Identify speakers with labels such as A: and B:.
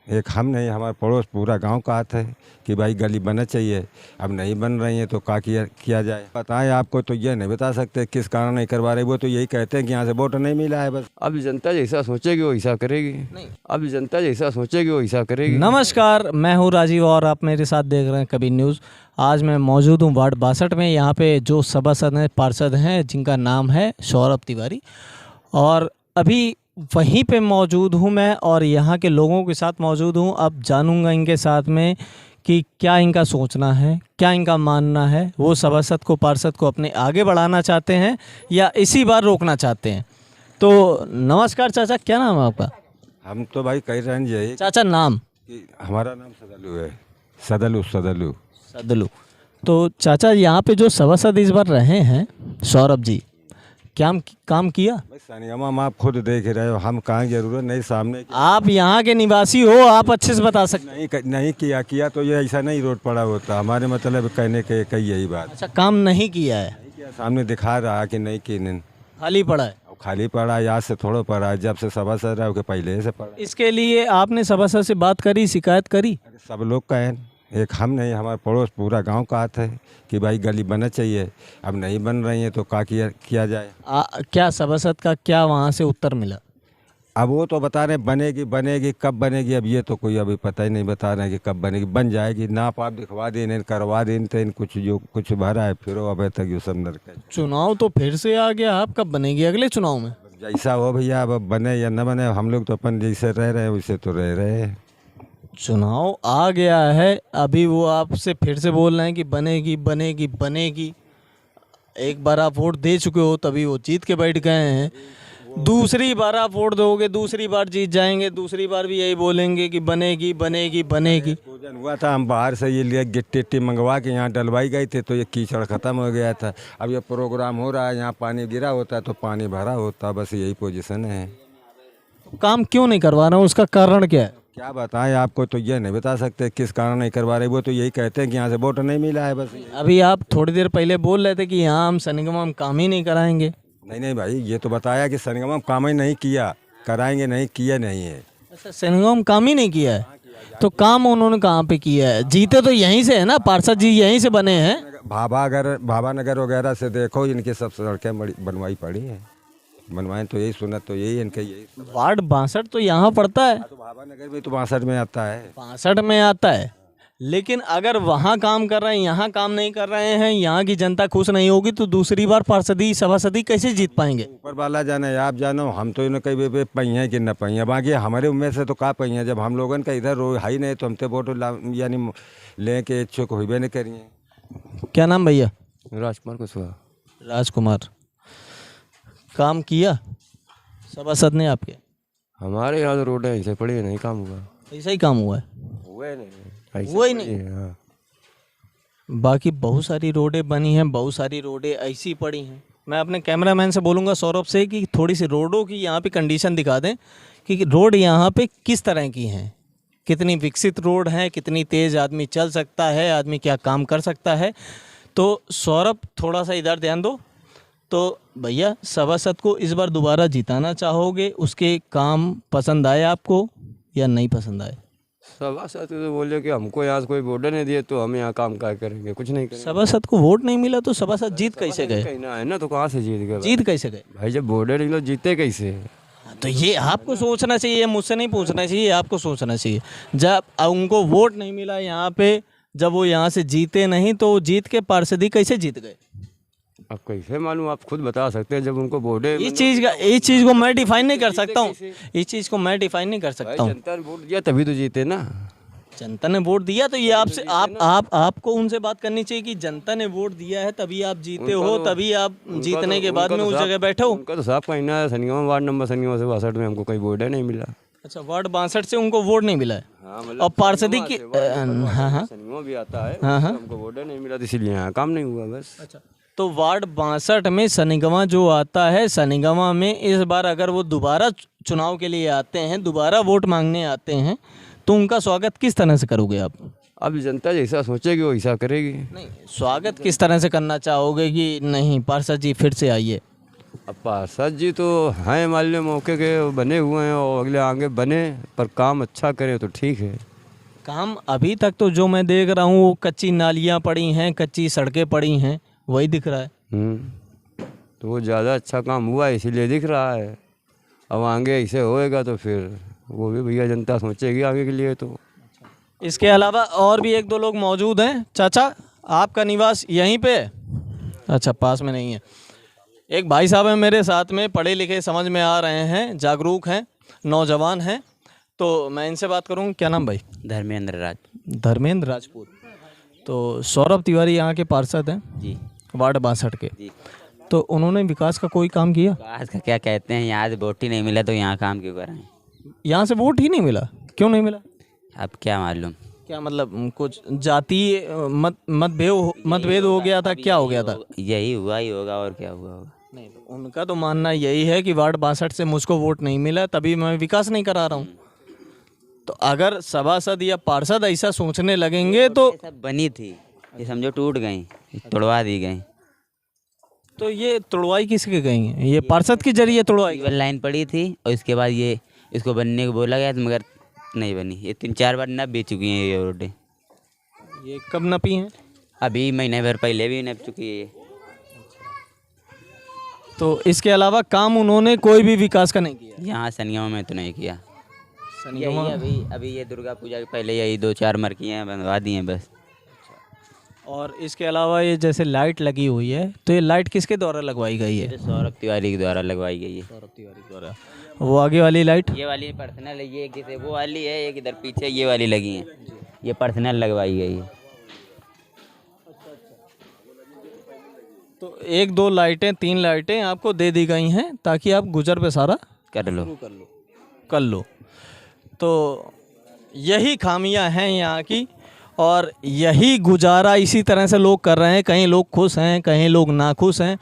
A: एक हम नहीं, हमारे पड़ोस पूरा गांव का हाथ है कि भाई गली बनना चाहिए। अब नहीं बन रही है तो क्या किया जाए। बताएं, आपको तो ये नहीं बता सकते किस कारण नहीं करवा रहे। वो तो यही कहते हैं कि यहाँ से वोट नहीं मिला है बस।
B: अब जनता जैसा सोचेगी वो ऐसा करेगी। नहीं, अब जनता जैसा सोचेगी वो ऐसा करेगी।
C: नमस्कार, मैं हूं राजीव और आप मेरे साथ देख रहे हैं कबीर न्यूज़। आज मैं मौजूद हूं वार्ड 62 में। यहां पे जो सभासद हैं, पार्षद हैं, जिनका नाम है सौरभ तिवारी, और अभी वहीं पे मौजूद हूं मैं और यहां के लोगों के साथ मौजूद हूं। अब जानूंगा इनके साथ में कि क्या इनका सोचना है, क्या इनका मानना है। वो सभासद को, पार्षद को अपने आगे बढ़ाना चाहते हैं या इसी बार रोकना चाहते हैं। तो नमस्कार चाचा, क्या नाम है आपका?
A: हम तो भाई कह रहे हैं यही
C: चाचा नाम?
A: कि हमारा नाम सदलू है। सदलू सदलू
C: सदलू। तो चाचा, यहाँ पे जो सभासद इस बार रहे हैं सौरभ जी, क्या काम किया?
A: भाई सनिगम आप खुद देख रहे हो, हम कहाँ जरूरत नहीं सामने
C: आप यहाँ के निवासी हो, आप अच्छे से बता सकते।
A: नहीं किया तो ये ऐसा नहीं रोड पड़ा होता। हमारे मतलब कहने के कई यही बात।
C: अच्छा, काम नहीं किया है?
A: नहीं किया, सामने दिखा रहा कि नहीं कि नहीं।
C: खाली पड़ा है?
A: खाली पड़ा है, याद से थोड़ा पड़ा है, जब से सभासद रहा है पहले से पड़ा।
C: इसके लिए आपने सभासद से बात करी, शिकायत करी?
A: अरे सब लोग कहें, एक हम नहीं, हमारे पड़ोस पूरा गांव का हाथ है कि भाई गली बनना चाहिए। अब नहीं बन रही है तो क्या किया जाए।
C: क्या सभासद का क्या वहाँ से उत्तर मिला?
A: अब वो तो बता रहे बनेगी कब बनेगी। अब ये तो कोई अभी पता ही नहीं बता रहे कि कब बनेगी। बन जाएगी, नाप आप दिखवा दें, करवा दें, तो कुछ जो कुछ भरा है फिर अभी तक ये सब नरक है।
C: चुनाव तो फिर से आ गया, आप कब बनेगी अगले चुनाव में?
A: जैसा हो भैया, अब बने या न बने, हम लोग तो अपन जैसे रह रहे हैं वैसे तो रह रहे हैं।
C: चुनाव आ गया है, अभी वो आपसे फिर से बोल रहे हैं कि बनेगी बनेगी बनेगी। एक बार आप वोट दे चुके हो, तभी वो जीत के बैठ गए हैं। दूसरी बार आप वोट दोगे, दूसरी बार जीत जाएंगे, दूसरी बार भी यही बोलेंगे कि बनेगी बनेगी बनेगी।
A: भोजन हुआ था, हम बाहर से ये लिए गिट्टी मंगवा के यहाँ डलवाई गई थे तो ये कीचड़ ख़त्म हो गया था। अब ये प्रोग्राम हो रहा है, यहाँ पानी गिरा होता है तो पानी भरा होता, बस यही पोजीशन है।
C: काम क्यों नहीं करवा रहे हो, उसका कारण क्या है?
A: क्या बताएं, आपको तो ये नहीं बता सकते किस कारण नहीं करवा रहे। वो तो यही कहते हैं कि यहाँ से वोट नहीं मिला है बस।
C: अभी आप थोड़ी देर पहले बोल रहे थे कि यहाँ हम सनिगम हम काम ही नहीं कराएंगे।
A: नहीं भाई, ये तो बताया कि सनिगम काम ही नहीं किया, कराएंगे नहीं, किया नहीं है।
C: अच्छा, सनिगम काम ही नहीं किया है, तो काम उन्होंने कहाँ पे किया है? जीते तो यहीं से है ना, पार्षद जी यहीं से बने हैं।
A: भाभा नगर वगैरह से देखो, इनके सब सड़कें बनवाई पड़ी हैं। बनवाएं तो यही सुना, तो यही इनका यही।
C: वार्ड 62 तो यहाँ पड़ता है,
A: तो भाभा नगर में तो 62 में आता है।
C: 62 में आता है, लेकिन अगर वहाँ काम कर रहे हैं, यहाँ काम नहीं कर रहे हैं, यहाँ की जनता खुश नहीं होगी तो दूसरी बार पार्षदी सभासदी कैसे जीत पाएंगे?
A: ऊपर वाला जाने, आप जानो, हम तो इन्हें कहीं पहिया कि न पहिया। बाकी हमारे उम्मीद से तो का पहिया, जब हम लोगन का इधर है ही नहीं तो हमसे वोट यानी लें के इच्छुक हुए नहीं करिए।
C: क्या नाम भैया?
B: राजकुमार कुशवाहा।
C: राजकुमार। काम किया सभासद ने आपके?
B: हमारे यहाँ तो रोड है, ऐसे पड़ी है, नहीं काम हुआ।
C: ऐसा ही काम हुआ है? हुआ ही नहीं।
B: हाँ।
C: बाकी बहुत सारी रोडें बनी हैं, बहुत सारी रोडें ऐसी पड़ी हैं। मैं अपने कैमरामैन से बोलूँगा सौरभ से कि थोड़ी सी रोडों की यहाँ पे कंडीशन दिखा दें कि रोड यहाँ पे किस तरह की हैं, कितनी विकसित रोड है, कितनी तेज़ आदमी चल सकता है, आदमी क्या काम कर सकता है। तो सौरभ थोड़ा सा इधर ध्यान दो। तो भैया, सभासद को इस बार दोबारा जिताना चाहोगे? उसके काम पसंद आए आपको या नहीं पसंद आए?
B: सभासद तो बोले कि हमको यहाँ से कोई वोट नहीं दिए तो हम यहाँ काम क्या करेंगे, कुछ नहीं करेंगे।
C: सभासद को वोट नहीं मिला तो सभासद जीत कैसे गए?
B: कहना है ना, तो कहाँ से जीत गए?
C: जीत कैसे गए
B: भाई, जब वोट नहीं लो जीते कैसे?
C: तो ये आपको सोचना चाहिए, मुझसे नहीं पूछना चाहिए, आपको सोचना चाहिए। जब उनको वोट नहीं मिला यहाँ पे, जब वो यहाँ से जीते नहीं तो जीत के पार्षदी कैसे जीत गए?
B: अब कैसे मालूम, आप खुद बता सकते हैं। जब उनको वोटे,
C: इस चीज़ को मैं डिफाइन नहीं कर सकता हूँ, इस चीज़ को मैं डिफाइन नहीं कर सकता हूँ।
B: जनता ने वोट दिया तभी तो जीते ना।
C: जनता ने वोट दिया तो ये आपसे आपको उनसे बात करनी चाहिए कि जनता ने वोट दिया है तभी आप जीते हो, तभी आप जीतने के बाद में उस जगह बैठे हो।
B: उनका तो साफ कहना है, सनिगम वार्ड नंबर सनिगम से 62 में हमको कोई वोट नहीं मिला।
C: अच्छा, वार्ड 62 से उनको वोट नहीं मिला है।
B: हाँ,
C: और पार्षदी की हाँ
B: सनिगम भी आता है,
C: हाँ,
B: हमको वोट नहीं मिला, इसीलिए यहाँ काम नहीं हुआ बस।
C: अच्छा, तो वार्ड 62 में सनिगमा जो आता है, सनिगमा में इस बार अगर वो दोबारा चुनाव के लिए आते हैं, दोबारा वोट मांगने आते हैं, तो उनका स्वागत किस तरह से करोगे आप?
B: अब जनता जैसा सोचेगी वो ऐसा करेगी।
C: नहीं, स्वागत किस तरह से करना चाहोगे कि नहीं पार्षद जी फिर से आइए?
B: अब पार्षद जी तो हैं मान लो मौके के बने हुए हैं और अगले आगे बने, पर काम अच्छा करें तो ठीक है।
C: काम अभी तक तो जो मैं देख रहा हूँ वो कच्ची नालियाँ पड़ी हैं, कच्ची सड़कें पड़ी हैं, वही दिख रहा है।
B: तो वो ज़्यादा अच्छा काम हुआ है इसीलिए दिख रहा है। अब आगे ऐसे होएगा तो फिर वो भी भैया जनता सोचेगी आगे के लिए। तो
C: इसके अलावा और भी एक दो लोग मौजूद हैं। चाचा, आपका निवास यहीं पे है? अच्छा, पास में नहीं है। एक भाई साहब हैं मेरे साथ में, पढ़े लिखे समझ में आ रहे हैं, जागरूक हैं, नौजवान हैं, तो मैं इनसे बात करूँ। क्या नाम भाई?
D: धर्मेंद्र राज
C: धर्मेंद्र राजपूत। तो सौरभ तिवारी यहाँ के पार्षद हैं
D: जी।
C: वार्ड 62 के।
D: जी।
C: तो उन्होंने विकास का कोई काम किया?
D: आज का क्या कहते हैं, यहाँ से वोट ही नहीं मिला तो यहाँ काम क्यों कराएं?
C: यहाँ से वोट ही नहीं मिला? क्यों नहीं मिला?
D: अब क्या मालूम।
C: क्या मतलब कुछ जातीय मतभेद हो गया था? क्या हो गया था?
D: यही हुआ ही होगा और क्या हुआ होगा।
C: नहीं, तो उनका तो मानना यही है कि वार्ड 62 से मुझको वोट नहीं मिला तभी मैं विकास नहीं करा रहा हूँ। तो अगर सभासद या पार्षद ऐसा सोचने लगेंगे तो
D: ये सब बनी थी, ये समझो टूट गई, तोड़वा दी गई।
C: तो ये तुड़वाई किसके गई है? ये पार्षद के जरिए तुड़वाई गई।
D: केवल लाइन पड़ी थी और इसके बाद ये इसको बनने को बोला गया मगर नहीं बनी। ये 3-4 बार नप भी चुकी हैं ये रोडें।
C: ये कब नपी हैं?
D: अभी महीने भर पहले भी नप चुकी है ये।
C: तो इसके अलावा काम उन्होंने कोई भी विकास का नहीं किया?
D: यहाँ सनियों में तो नहीं किया।
C: सनिगमा
D: यही अभी ये दुर्गा पूजा के पहले यही 2-4 मरकियाँ बनवा दी हैं बस।
C: और इसके अलावा ये जैसे लाइट लगी हुई है, तो ये लाइट किसके द्वारा लगवाई गई है?
D: ये तो सौरभ तिवारी के द्वारा लगवाई गई है।
C: सौरभ तिवारी द्वारा। वो आगे वाली लाइट?
D: ये वाली पर्सनल है, ये किसे वो वाली है, एक इधर पीछे ये वाली लगी है, ये पर्सनल लगवाई गई है।
C: तो 1-2 लाइटें 3 लाइटें आपको दे दी गई हैं ताकि आप गुजर बसारा
D: कर लो।
C: कर लो। तो यही खामियां हैं यहाँ की और यही गुजारा इसी तरह से लोग कर रहे हैं। कहीं लोग खुश हैं, कहीं लोग नाखुश हैं।